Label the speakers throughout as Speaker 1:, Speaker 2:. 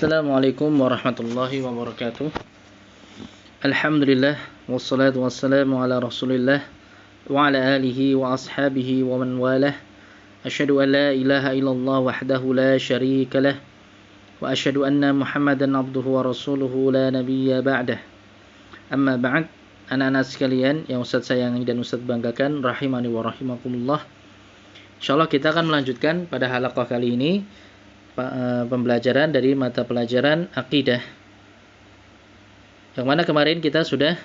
Speaker 1: Assalamualaikum warahmatullahi wabarakatuh. Alhamdulillah wassalatu wassalamu ala Rasulillah wa ala alihi wa ashabihi wa man walah. Asyhadu an la ilaha illallah wahdahu la syarika lah wa asyhadu anna Muhammadan abduhu wa rasuluhu la nabiyya ba'dah. Amma ba'd, anak-anak sekalian yang Ustaz sayangi dan Ustaz banggakan, rahimani wa rahimakumullah. Insyaallah kita akan melanjutkan pada halaqah kali ini pembelajaran dari mata pelajaran akidah, yang mana kemarin kita sudah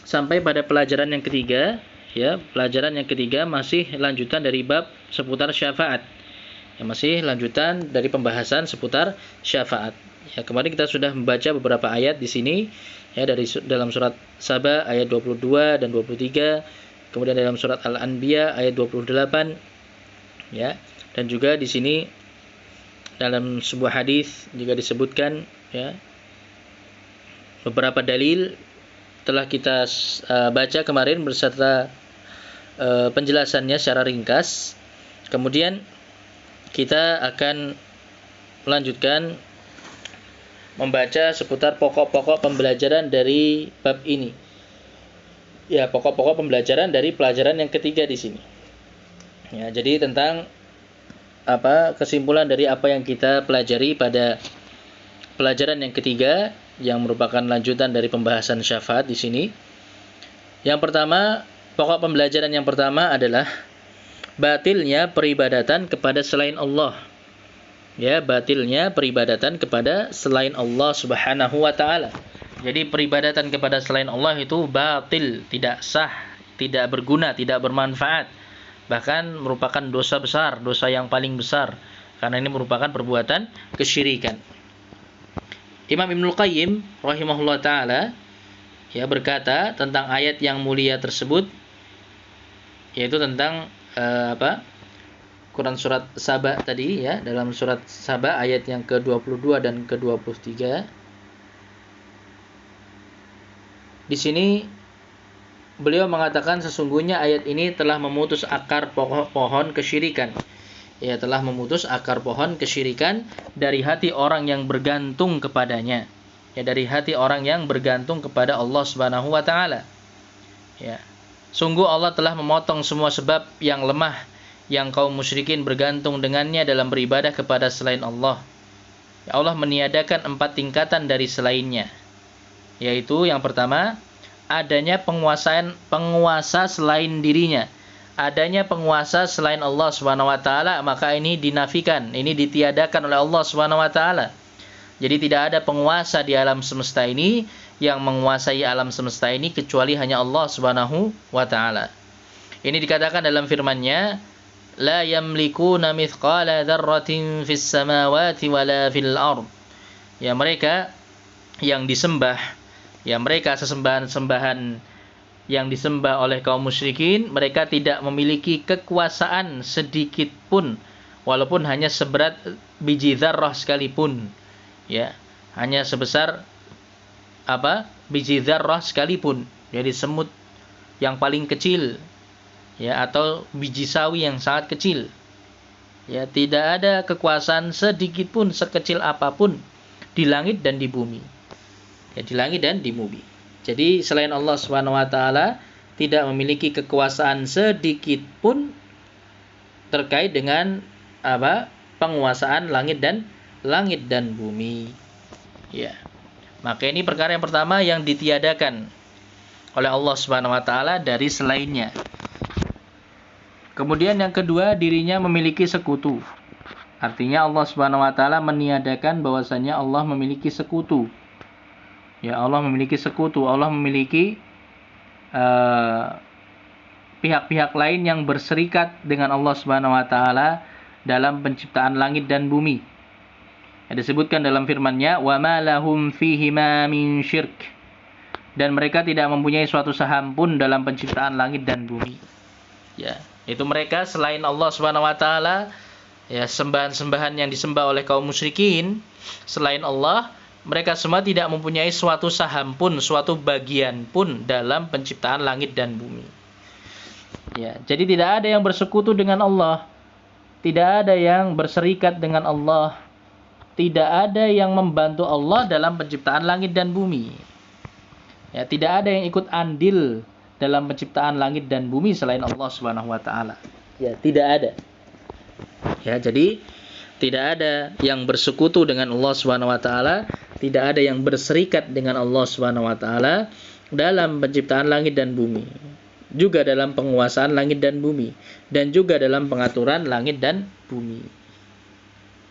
Speaker 1: sampai pada pelajaran yang ketiga. Ya, pelajaran yang ketiga masih lanjutan dari bab seputar syafaat. Ya, masih lanjutan dari pembahasan seputar syafaat. Ya, kemarin kita sudah membaca beberapa ayat di sini, ya, dalam surat Saba ayat 22 dan 23, kemudian dalam surat Al-Anbiya ayat 28, ya, dan juga di sini dalam sebuah hadis juga disebutkan, ya, beberapa dalil telah kita baca kemarin beserta penjelasannya secara ringkas. Kemudian kita akan melanjutkan membaca seputar pokok-pokok pembelajaran dari bab ini. Ya, pokok-pokok pembelajaran dari pelajaran yang ketiga di sini. Ya, jadi tentang kesimpulan dari apa yang kita pelajari pada pelajaran yang ketiga, yang merupakan lanjutan dari pembahasan syafaat di sini. Yang pertama, pokok pembelajaran yang pertama adalah batilnya peribadatan kepada selain Allah. Ya, batilnya peribadatan kepada selain Allah Subhanahu wa taala. Jadi peribadatan kepada selain Allah itu batil, tidak sah, tidak berguna, tidak bermanfaat. Bahkan merupakan dosa besar, dosa yang paling besar, karena ini merupakan perbuatan kesyirikan. Imam Ibnul Qayyim rahimahullah ta'ala, ya, berkata tentang ayat yang mulia tersebut, yaitu tentang Quran surat Saba tadi, ya, dalam surat Saba ayat yang ke-22 dan ke-23. Di sini beliau mengatakan sesungguhnya ayat ini telah memutus akar pohon kesyirikan. Ya, telah memutus akar pohon kesyirikan dari hati orang yang bergantung kepadanya. Ya, dari hati orang yang bergantung kepada Allah Subhanahu wa taala. Ya. Sungguh Allah telah memotong semua sebab yang lemah yang kaum musyrikin bergantung dengannya dalam beribadah kepada selain Allah. Ya, Allah meniadakan 4 tingkatan dari selainnya. Yaitu yang pertama, adanya penguasa selain dirinya. Adanya penguasa selain Allah Subhanahu wa taala, maka ini dinafikan, ini ditiadakan oleh Allah Subhanahu wa taala. Jadi tidak ada penguasa di alam semesta ini yang menguasai alam semesta ini kecuali hanya Allah Subhanahu wa taala. Ini dikatakan dalam firman-Nya, la yamlikuna mithqala dzarratin fis samawati wala fil ard. Ya, mereka yang disembah, ya, mereka sesembahan-sembahan yang disembah oleh kaum musyrikin, mereka tidak memiliki kekuasaan sedikit pun, walaupun hanya seberat biji dzarrah sekalipun. Ya, hanya sebesar biji dzarrah sekalipun. Jadi semut yang paling kecil, ya, atau biji sawi yang sangat kecil. Ya, tidak ada kekuasaan sedikit pun, sekecil apapun di langit dan di bumi. Ya, di langit dan di bumi. Jadi selain Allah Subhanahu wa taala tidak memiliki kekuasaan sedikit pun terkait dengan penguasaan langit dan bumi. Ya. Maka ini perkara yang pertama yang ditiadakan oleh Allah Subhanahu wa taala dari selainnya. Kemudian yang kedua, dirinya memiliki sekutu. Artinya Allah Subhanahu wa taala meniadakan bahwasanya Allah memiliki sekutu. Ya, Allah memiliki sekutu, Allah memiliki pihak-pihak lain yang berserikat dengan Allah Subhanahu wa taala dalam penciptaan langit dan bumi. Ya, disebutkan dalam firman-Nya, wa ma lahum fihima min syirk. Dan mereka tidak mempunyai suatu saham pun dalam penciptaan langit dan bumi. Ya, itu mereka selain Allah Subhanahu wa taala, ya, sembahan-sembahan yang disembah oleh kaum musyrikin selain Allah, mereka semua tidak mempunyai suatu saham pun, suatu bagian pun dalam penciptaan langit dan bumi. Ya, jadi tidak ada yang bersekutu dengan Allah. Tidak ada yang berserikat dengan Allah. tidak ada yang membantu Allah dalam penciptaan langit dan bumi. Ya, tidak ada yang ikut andil dalam penciptaan langit dan bumi selain Allah Subhanahu wa taala. Ya, tidak ada. Ya, jadi tidak ada yang bersekutu dengan Allah Subhanahu wa taala, tidak ada yang berserikat dengan Allah Subhanahu wa taala dalam penciptaan langit dan bumi, juga dalam penguasaan langit dan bumi, dan juga dalam pengaturan langit dan bumi.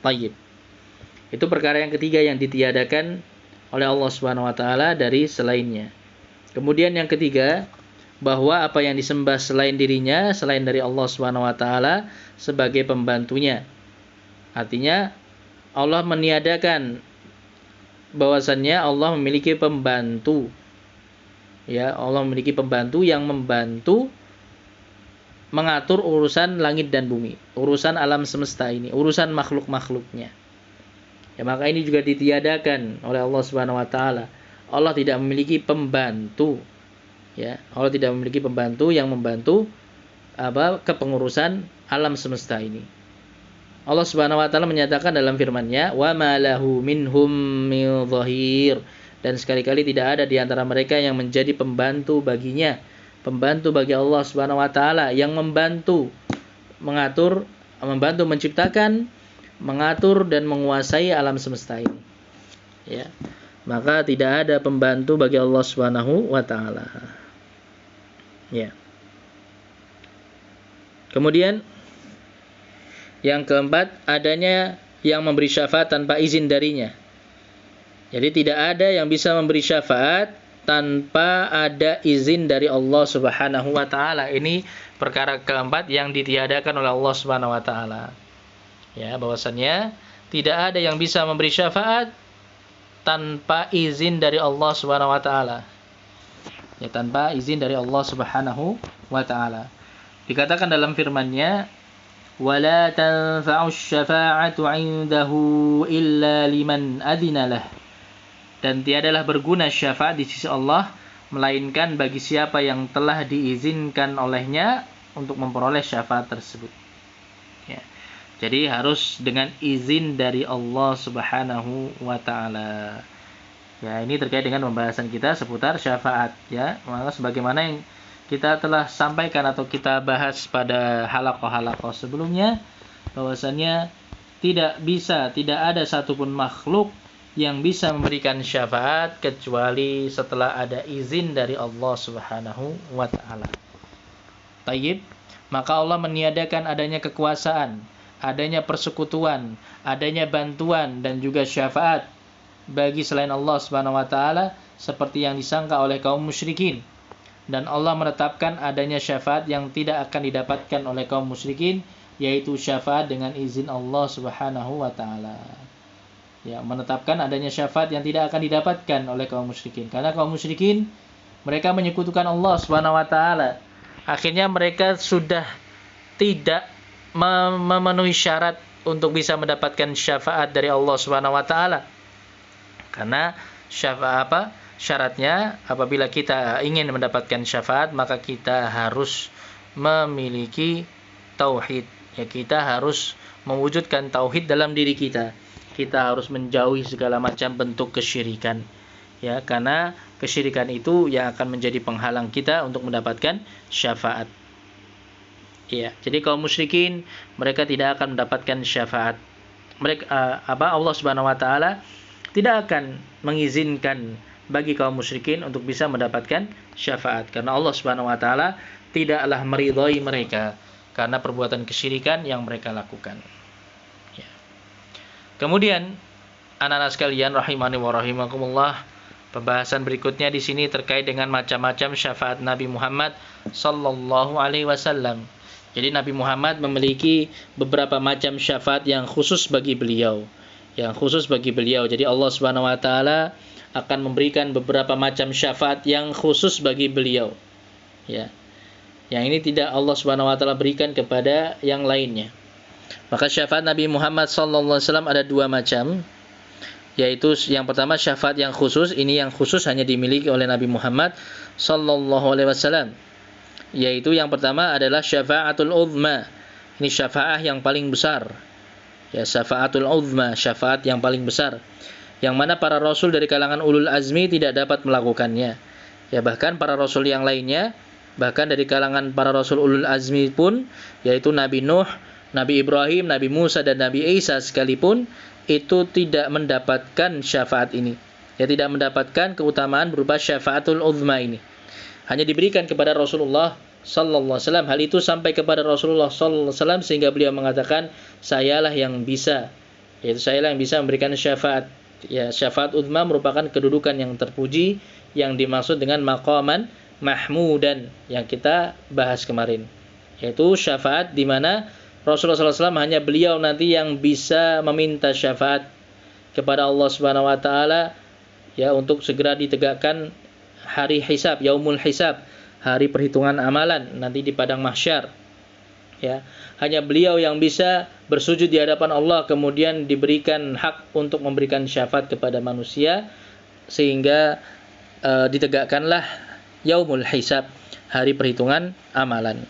Speaker 1: Baik. Itu perkara yang ketiga yang ditiadakan oleh Allah Subhanahu wa taala dari selainnya. Kemudian yang ketiga, bahwa apa yang disembah selain dirinya, selain dari Allah Subhanahu wa taala sebagai pembantunya. Artinya Allah meniadakan bahwasannya Allah memiliki pembantu. Ya, Allah memiliki pembantu yang membantu mengatur urusan langit dan bumi, urusan alam semesta ini, urusan makhluk-makhluknya. Ya, maka ini juga ditiadakan oleh Allah Subhanahu wa taala. Allah tidak memiliki pembantu. Ya, Allah tidak memiliki pembantu yang membantu kepengurusan alam semesta ini. Allah Subhanahu wa taala menyatakan dalam firman-Nya, "Wa ma lahu minhum min dhahir." Dan sekali-kali tidak ada di antara mereka yang menjadi pembantu baginya, pembantu bagi Allah Subhanahu wa taala yang membantu mengatur, membantu menciptakan, mengatur dan menguasai alam semesta ini. Ya. Maka tidak ada pembantu bagi Allah Subhanahu wa taala. Ya. Kemudian yang keempat, adanya yang memberi syafaat tanpa izin darinya. Jadi tidak ada yang bisa memberi syafaat tanpa ada izin dari Allah Subhanahu wa taala. Ini perkara keempat yang ditiadakan oleh Allah Subhanahu wa taala. Ya, bahwasannya tidak ada yang bisa memberi syafaat tanpa izin dari Allah Subhanahu wa taala. Ya, tanpa izin dari Allah Subhanahu wa taala. Dikatakan dalam firman-Nya, "Wala tanfa'u syafa'atu 'indahu illa liman adzina lah." Dan tiadalah berguna syafaat di sisi Allah melainkan bagi siapa yang telah diizinkan olehnya untuk memperoleh syafaat tersebut. Ya. Jadi harus dengan izin dari Allah Subhanahu wa taala. Ya, ini terkait dengan pembahasan kita seputar syafaat, ya. Maka sebagaimana yang kita telah sampaikan atau kita bahas pada halaqah-halaqah sebelumnya, bahwasannya tidak ada satupun makhluk yang bisa memberikan syafaat kecuali setelah ada izin dari Allah Subhanahu wa taala. Tayyib, maka Allah meniadakan adanya kekuasaan, adanya persekutuan, adanya bantuan dan juga syafaat bagi selain Allah Subhanahu wa taala seperti yang disangka oleh kaum musyrikin. Dan Allah menetapkan adanya syafaat yang tidak akan didapatkan oleh kaum musyrikin, yaitu syafaat dengan izin Allah Subhanahu wa taala. Ya, menetapkan adanya syafaat yang tidak akan didapatkan oleh kaum musyrikin. Karena kaum musyrikin mereka menyekutukan Allah Subhanahu wa taala. Akhirnya mereka sudah tidak memenuhi syarat untuk bisa mendapatkan syafaat dari Allah Subhanahu wa taala. Karena syaratnya apabila kita ingin mendapatkan syafaat, maka kita harus memiliki tauhid. Ya, kita harus mewujudkan tauhid dalam diri kita. Kita harus menjauhi segala macam bentuk kesyirikan. Ya, karena kesyirikan itu yang akan menjadi penghalang kita untuk mendapatkan syafaat. Ya, jadi kaum musyrikin mereka tidak akan mendapatkan syafaat. Mereka Allah Subhanahu wa taala tidak akan mengizinkan bagi kaum musyrikin untuk bisa mendapatkan syafaat karena Allah Subhanahu wa taala tidaklah meridhai mereka karena perbuatan kesyirikan yang mereka lakukan. Ya. Kemudian anak-anak sekalian rahimani wa rahimakumullah, pembahasan berikutnya di sini terkait dengan macam-macam syafaat Nabi Muhammad sallallahu alaihi wasallam. Jadi Nabi Muhammad memiliki beberapa macam syafaat yang khusus bagi beliau. Jadi Allah Subhanahu wa taala akan memberikan beberapa macam syafaat yang khusus bagi beliau. Ya. Yang ini tidak Allah Subhanahu wa taala berikan kepada yang lainnya. Maka syafaat Nabi Muhammad sallallahu alaihi wasallam ada dua macam. Yaitu yang pertama syafaat yang khusus, ini yang khusus hanya dimiliki oleh Nabi Muhammad sallallahu alaihi wasallam. Yaitu yang pertama adalah syafaatul uzma. Ini syafaat yang paling besar. Ya, syafaatul uzma, syafaat yang paling besar, yang mana para rasul dari kalangan ulul azmi tidak dapat melakukannya. Ya, bahkan para rasul yang lainnya, bahkan dari kalangan para rasul ulul azmi pun, yaitu Nabi Nuh, Nabi Ibrahim, Nabi Musa, dan Nabi Isa sekalipun, itu tidak mendapatkan syafaat ini. Ya, tidak mendapatkan keutamaan berupa syafaatul uzma ini. Hanya diberikan kepada Rasulullah sallallahu alaihi wasallam. Hal itu sampai kepada Rasulullah sallallahu alaihi wasallam sehingga beliau mengatakan, sayalah yang bisa, yaitu sayalah yang bisa memberikan syafaat. Ya, syafaat uzma merupakan kedudukan yang terpuji yang dimaksud dengan maqaman mahmudan yang kita bahas kemarin. Yaitu syafaat di mana Rasulullah SAW hanya beliau nanti yang bisa meminta syafaat kepada Allah Subhanahu wa taala, ya, untuk segera ditegakkan hari hisab, yaumul hisab, hari perhitungan amalan nanti di padang mahsyar. Ya, hanya beliau yang bisa bersujud di hadapan Allah kemudian diberikan hak untuk memberikan syafaat kepada manusia sehingga ditegakkanlah yaumul hisab, hari perhitungan amalan.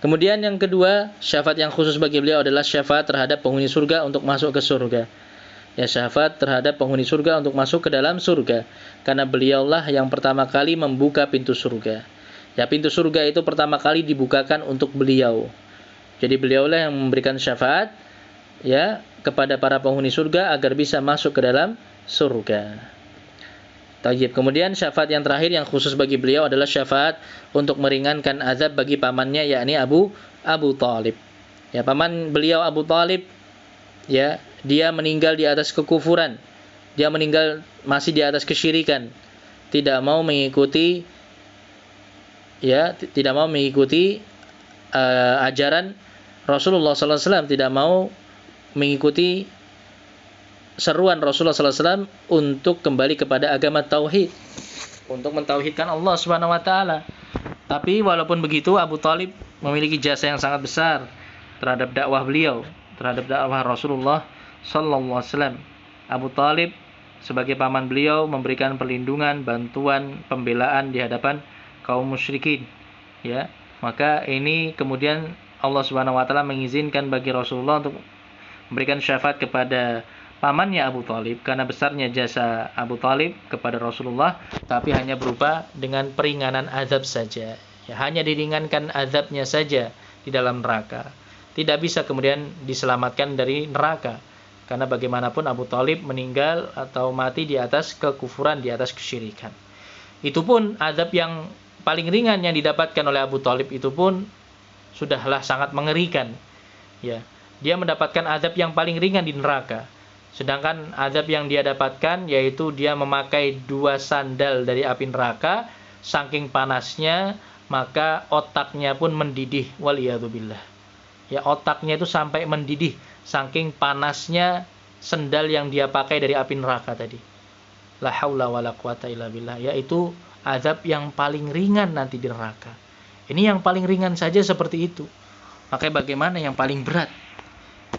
Speaker 1: Kemudian yang kedua, syafaat yang khusus bagi beliau adalah syafaat terhadap penghuni surga untuk masuk ke surga. Ya, syafaat terhadap penghuni surga untuk masuk ke dalam surga. Karena beliaulah yang pertama kali membuka pintu surga. Ya, pintu surga itu pertama kali dibukakan untuk beliau. Jadi beliaulah yang memberikan syafaat, ya, kepada para penghuni surga agar bisa masuk ke dalam surga. Tayyib. Kemudian syafaat yang terakhir yang khusus bagi beliau adalah syafaat untuk meringankan azab bagi pamannya, yakni Abu Thalib. Ya, paman beliau Abu Thalib, ya, dia meninggal di atas kekufuran. Dia meninggal masih di atas kesyirikan. Tidak mau mengikuti, ya, tidak mau mengikuti ajaran Rasulullah sallallahu alaihi wasallam, tidak mau mengikuti seruan Rasulullah SAW untuk kembali kepada agama tauhid, untuk mentauhidkan Allah Subhanahu wa taala. Tapi walaupun begitu, Abu Thalib memiliki jasa yang sangat besar terhadap dakwah beliau, terhadap dakwah Rasulullah sallallahu alaihi wasallam. Abu Thalib sebagai paman beliau memberikan perlindungan, bantuan, pembelaan di hadapan kaum musyrikin. Ya, maka ini kemudian Allah Subhanahu wa taala mengizinkan bagi Rasulullah untuk memberikan syafaat kepada pamannya Abu Thalib karena besarnya jasa Abu Thalib kepada Rasulullah, tapi hanya berupa dengan peringanan azab saja. Ya, hanya diringankan azabnya saja di dalam neraka. Tidak bisa kemudian diselamatkan dari neraka. Karena bagaimanapun Abu Thalib meninggal atau mati di atas kekufuran, di atas kesyirikan. Itu pun azab yang paling ringan yang didapatkan oleh Abu Thalib itu pun sudahlah sangat mengerikan. Ya, dia mendapatkan azab yang paling ringan di neraka. Sedangkan azab yang dia dapatkan yaitu dia memakai 2 sandal dari api neraka, saking panasnya maka otaknya pun mendidih, waliyadzubillah. Ya, otaknya itu sampai mendidih saking panasnya sandal yang dia pakai dari api neraka tadi. La haula wala quwata illa billah, yaitu azab yang paling ringan nanti di neraka. Ini yang paling ringan saja seperti itu. Maka bagaimana yang paling berat?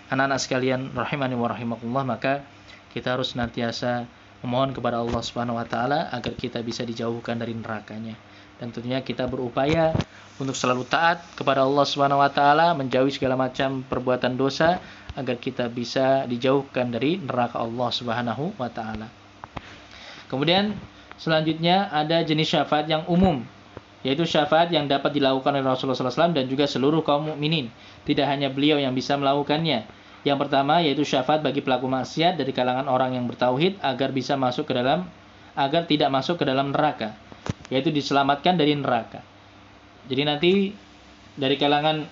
Speaker 1: Anak-anak sekalian rahimani wa rahimakumullah, maka kita harus senantiasa memohon kepada Allah Subhanahu wa taala agar kita bisa dijauhkan dari nerakanya. Dan tentunya kita berupaya untuk selalu taat kepada Allah Subhanahu wa taala, menjauhi segala macam perbuatan dosa agar kita bisa dijauhkan dari neraka Allah Subhanahu wa taala. Kemudian selanjutnya ada jenis syafaat yang umum, yaitu syafaat yang dapat dilakukan oleh Rasulullah SAW dan juga seluruh kaum mukminin. Tidak hanya beliau yang bisa melakukannya. Yang pertama yaitu syafaat bagi pelaku maksiat dari kalangan orang yang bertauhid agar tidak masuk ke dalam neraka, yaitu diselamatkan dari neraka. Jadi nanti dari kalangan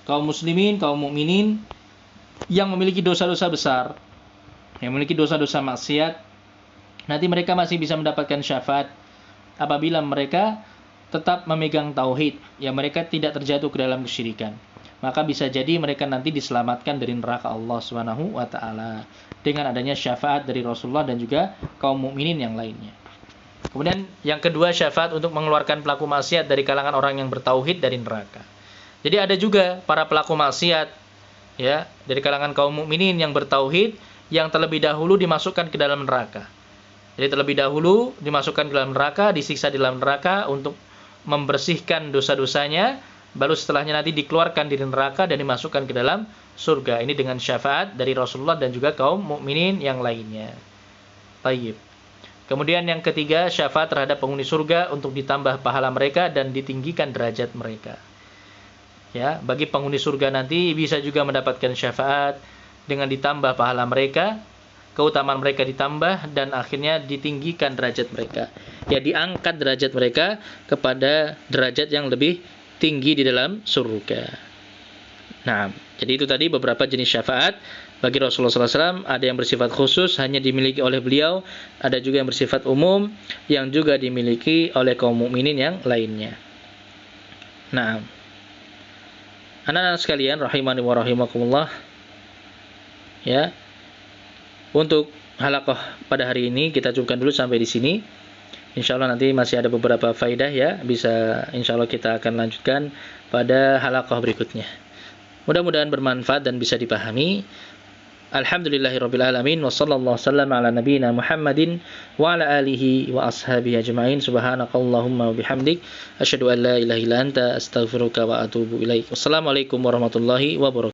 Speaker 1: kaum muslimin, kaum mukminin yang memiliki dosa-dosa besar, yang memiliki dosa-dosa maksiat, nanti mereka masih bisa mendapatkan syafaat apabila mereka tetap memegang tauhid, ya, mereka tidak terjatuh ke dalam kesyirikan. Maka bisa jadi mereka nanti diselamatkan dari neraka Allah Subhanahu wa taala dengan adanya syafaat dari Rasulullah dan juga kaum mukminin yang lainnya. Kemudian yang kedua, syafaat untuk mengeluarkan pelaku maksiat dari kalangan orang yang bertauhid dari neraka. Jadi ada juga para pelaku maksiat, ya, dari kalangan kaum mukminin yang bertauhid yang terlebih dahulu dimasukkan ke dalam neraka. Jadi terlebih dahulu dimasukkan ke dalam neraka, disiksa di dalam neraka untuk membersihkan dosa-dosanya baru setelahnya nanti dikeluarkan dari neraka dan dimasukkan ke dalam surga. Ini dengan syafaat dari Rasulullah dan juga kaum mukminin yang lainnya. Tayyib. Kemudian yang ketiga, syafaat terhadap penghuni surga untuk ditambah pahala mereka dan ditinggikan derajat mereka. Ya, bagi penghuni surga nanti bisa juga mendapatkan syafaat dengan ditambah pahala mereka, keutamaan mereka ditambah dan akhirnya ditinggikan derajat mereka. Ya, diangkat derajat mereka kepada derajat yang lebih tinggi di dalam surga. Nah, jadi itu tadi beberapa jenis syafaat bagi Rasulullah SAW. Ada yang bersifat khusus, hanya dimiliki oleh beliau. Ada juga yang bersifat umum, yang juga dimiliki oleh kaum mukminin yang lainnya. Nah, anak-anak sekalian, rahimani wa rahimakumullah. Ya, untuk halaqah pada hari ini kita cukupkan dulu sampai di sini. Insyaallah nanti masih ada beberapa faidah ya, bisa insyaallah kita akan lanjutkan pada halaqah berikutnya. Mudah-mudahan bermanfaat dan bisa dipahami. Alhamdulillahirabbil alamin wa sallallahu wasallam ala nabiyyina Muhammadin wa ala alihi wa ashabihi ajmain. Subhanakallahumma wa bihamdik asyhadu an la ilaha illa anta astaghfiruka wa atubu ilaik. Wassalamualaikum warahmatullahi wabarakatuh.